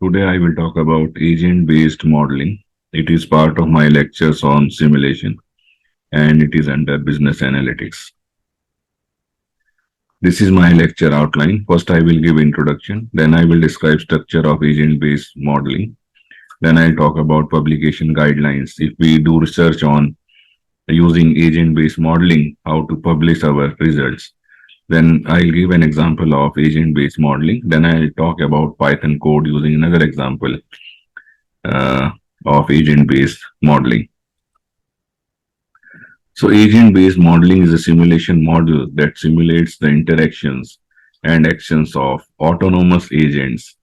Today I will talk about agent-based modeling. It is part of my lectures on simulation and it is under business analytics. This is my lecture outline. First I will give introduction, then I will describe structure of agent-based modeling. Then I'll talk about publication guidelines. If we do research on using agent-based modeling, how to publish our results. Then I'll give an example of agent-based modeling. Then I'll talk about Python code using another example uh, of agent-based modeling. So agent-based modeling is a simulation model that simulates the interactions and actions of autonomous agents.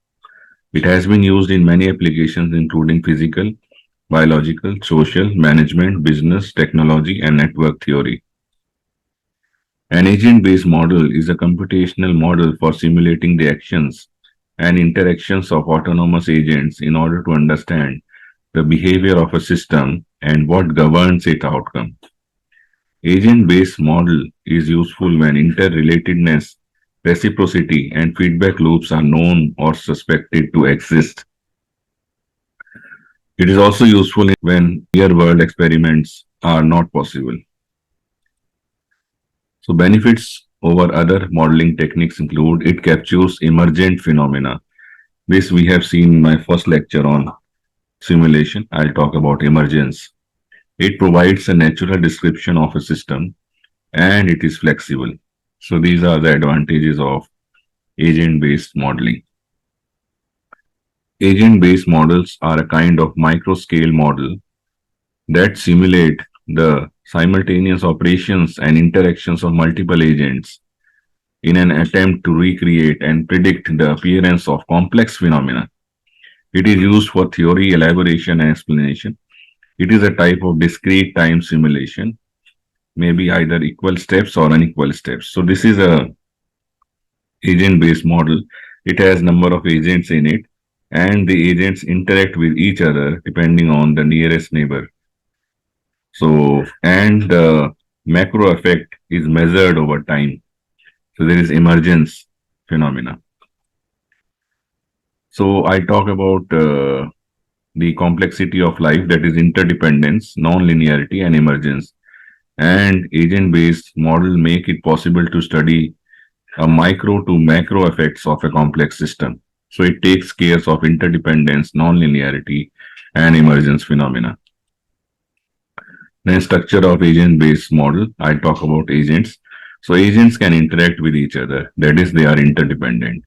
It has been used in many applications including physical, biological, social, management, business, technology, and network theory. An agent-based model is a computational model for simulating the actions and interactions of autonomous agents in order to understand the behavior of a system and what governs its outcome. Agent-based model is useful when interrelatedness, reciprocity, and feedback loops are known or suspected to exist. It is also useful when real-world experiments are not possible. So benefits over other modeling techniques include it captures emergent phenomena. This we have seen in my first lecture on simulation. I'll talk about emergence. It provides a natural description of a system and it is flexible. So these are the advantages of agent-based modeling. Agent-based models are a kind of micro-scale model that simulate the simultaneous operations and interactions of multiple agents in an attempt to recreate and predict the appearance of complex phenomena. It is used for theory, elaboration, and explanation. It is a type of discrete time simulation, maybe either equal steps or unequal steps. So this is a agent-based model. It has number of agents in it, and the agents interact with each other depending on the nearest neighbor. So, and the macro effect is measured over time. So there is emergence phenomena. So I talk about the complexity of life, that is interdependence, non-linearity, and emergence. And agent-based model make it possible to study a micro to macro effects of a complex system. So it takes care of interdependence, non-linearity, and emergence phenomena. Then structure of agent-based model, I'll talk about agents. So agents can interact with each other, that is, they are interdependent.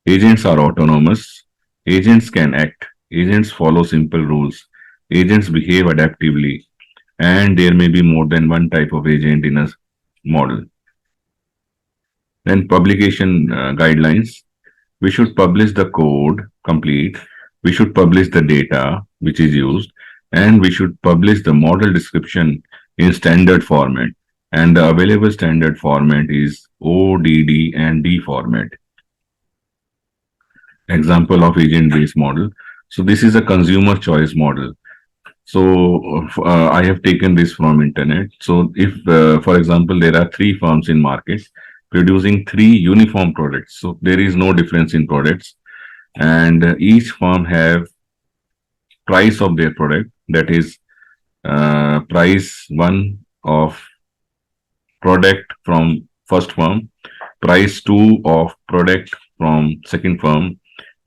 Agents are autonomous. Agents can act. Agents follow simple rules. Agents behave adaptively. And there may be more than one type of agent in a model. Then publication guidelines. We should publish the code complete. We should publish the data which is used. And we should publish the model description in standard format. And the available standard format is ODD and D format. Example of agent-based model. So this is a consumer choice model. So I have taken this from internet. So if, for example, there are three firms in market producing three uniform products, so there is no difference in products, and each firm have price of their product, that is price one of product from first firm, price two of product from second firm,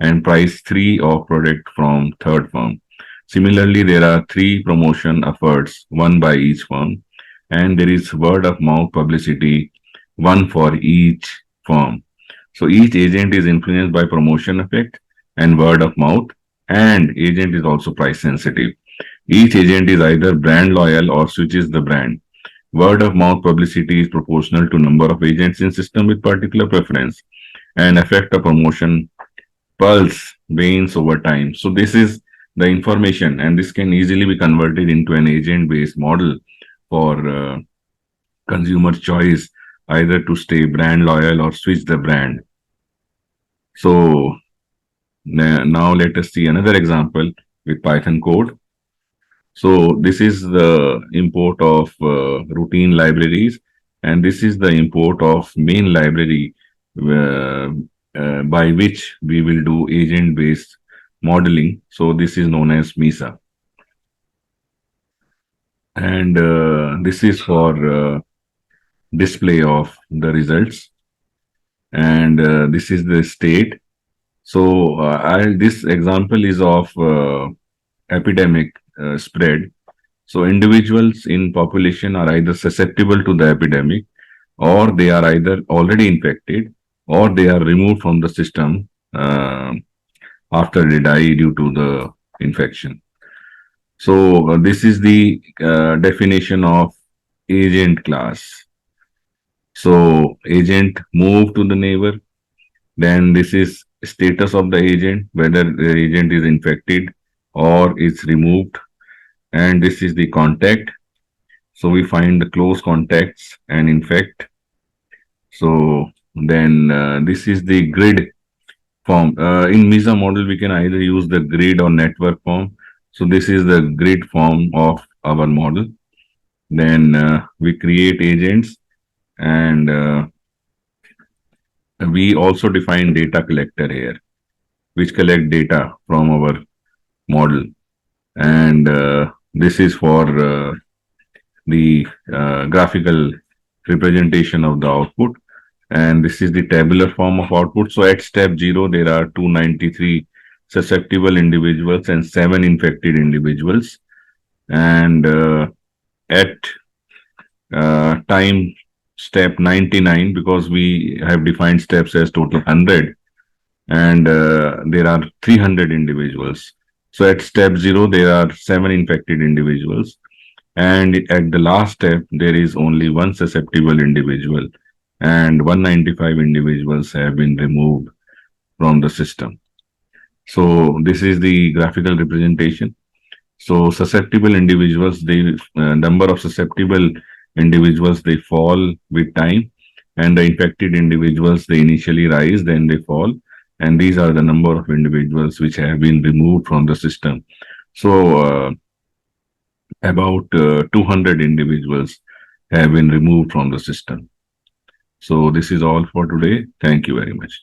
and price three of product from third firm. Similarly, there are three promotion efforts, one by each firm, and there is word of mouth publicity, one for each firm. So each agent is influenced by promotion effect and word of mouth, and agent is also price sensitive. Each agent is either brand loyal or switches the brand. Word of mouth publicity is proportional to number of agents in system with particular preference, and effect of promotion pulse wanes over time. So this is the information, and this can easily be converted into an agent-based model for consumer choice, either to stay brand loyal or switch the brand. So now let us see another example with Python code. So this is the import of routine libraries, and this is the import of main library by which we will do agent-based modeling. So this is known as MISA. And this is for display of the results. And this is the state. So this example is of epidemic spread. So individuals in population are either susceptible to the epidemic, or they are either already infected, or they are removed from the system after they die due to the infection. So this is the definition of agent class. So agent move to the neighbor. Then this is status of the agent, whether the agent is infected or is removed. And this is the contact. So we find the close contacts and infect. So then this is the grid form. In MISA model, we can either use the grid or network form. So this is the grid form of our model. Then we create agents, and we also define data collector here, which collect data from our model. And this is for the graphical representation of the output. And this is the tabular form of output. So at step 0, there are 293 susceptible individuals and 7 infected individuals. And at time step 99, because we have defined steps as total 100, and there are 300 individuals. So at step 0, there are 7 infected individuals. And at the last step, there is only 1 susceptible individual, and 195 individuals have been removed from the system. So this is the graphical representation. So susceptible individuals, the number of susceptible individuals, they fall with time, and the infected individuals, they initially rise, then they fall. And these are the number of individuals which have been removed from the system. So about 200 individuals have been removed from the system. So this is all for today. Thank you very much.